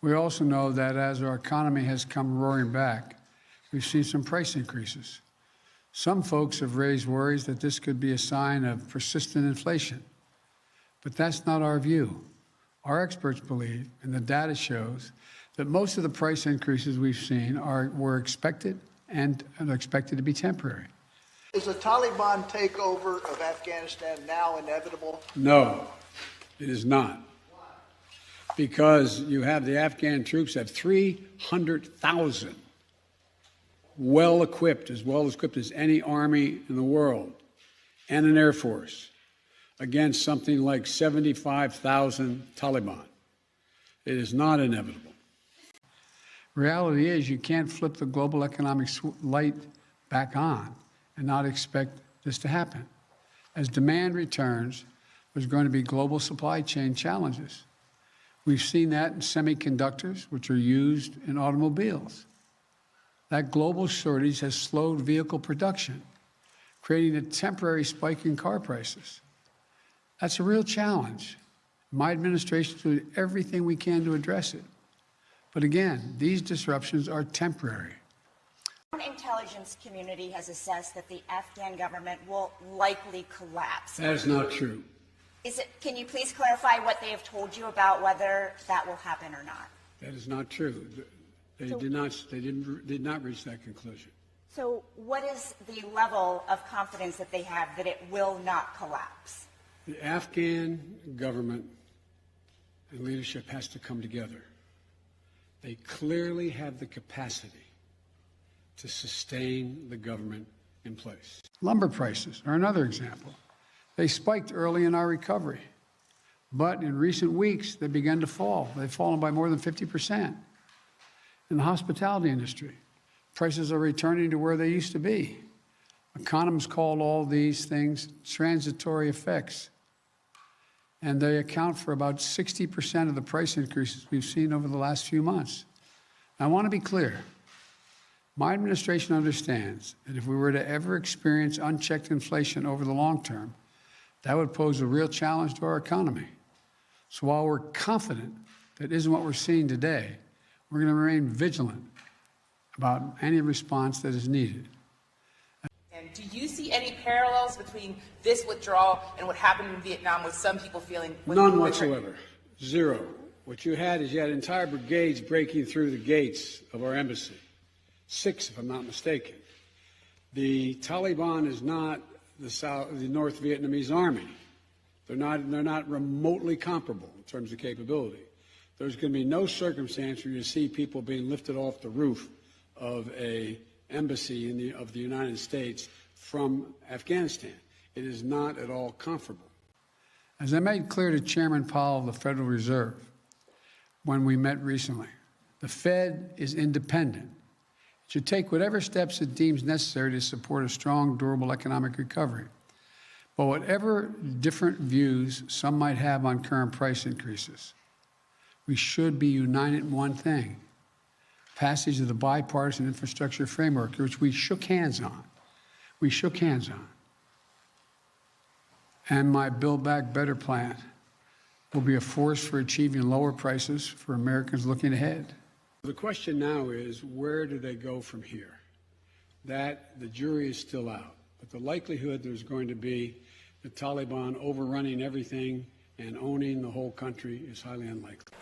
We also know that as our economy has come roaring back, we've seen some price increases. Some folks have raised worries that this could be a sign of persistent inflation. But that's not our view. Our experts believe, and the data shows, that most of the price increases we've seen were expected and are expected to be temporary. Is the Taliban takeover of Afghanistan now inevitable? No, it is not. Because you have the Afghan troops have 300,000 well-equipped as any army in the world, and an air force, against something like 75,000 Taliban. It is not inevitable. Reality is you can't flip the global economic light back on and not expect this to happen. As demand returns, there's going to be global supply chain challenges. We've seen that in semiconductors, which are used in automobiles. That global shortage has slowed vehicle production, creating a temporary spike in car prices. That's a real challenge. My administration will do everything we can to address it. But again, these disruptions are temporary. The intelligence community has assessed that the Afghan government will likely collapse. That is not true. Can you please clarify what they have told you about whether that will happen or not? That is not true. They did not reach that conclusion. So what is the level of confidence that they have that it will not collapse? The Afghan government and leadership has to come together. They clearly have the capacity to sustain the government in place. Lumber prices are another example. They spiked early in our recovery, but in recent weeks, they began to fall. They've fallen by more than 50%. In the hospitality industry, prices are returning to where they used to be. Economists call all these things transitory effects, and they account for about 60% of the price increases we've seen over the last few months. I want to be clear. My administration understands that if we were to ever experience unchecked inflation over the long term, that would pose a real challenge to our economy. So while we're confident that isn't what we're seeing today, we're going to remain vigilant about any response that is needed. And do you see any parallels between this withdrawal and what happened in Vietnam, with some people feeling... None whatsoever. Zero. What you had entire brigades breaking through the gates of our embassy. 6, if I'm not mistaken. The Taliban is not the North Vietnamese army. They're not remotely comparable in terms of capability. There's going to be no circumstance where you see people being lifted off the roof of an embassy of the United States from Afghanistan. It is not at all comparable. As I made clear to Chairman Powell of the Federal Reserve when we met recently, the Fed is independent. It should take whatever steps it deems necessary to support a strong, durable economic recovery. But whatever different views some might have on current price increases, we should be united in one thing: passage of the bipartisan infrastructure framework, which we shook hands on. And my Build Back Better plan will be a force for achieving lower prices for Americans looking ahead. The question now is, where do they go from here? That the jury is still out. But the likelihood there's going to be the Taliban overrunning everything and owning the whole country is highly unlikely.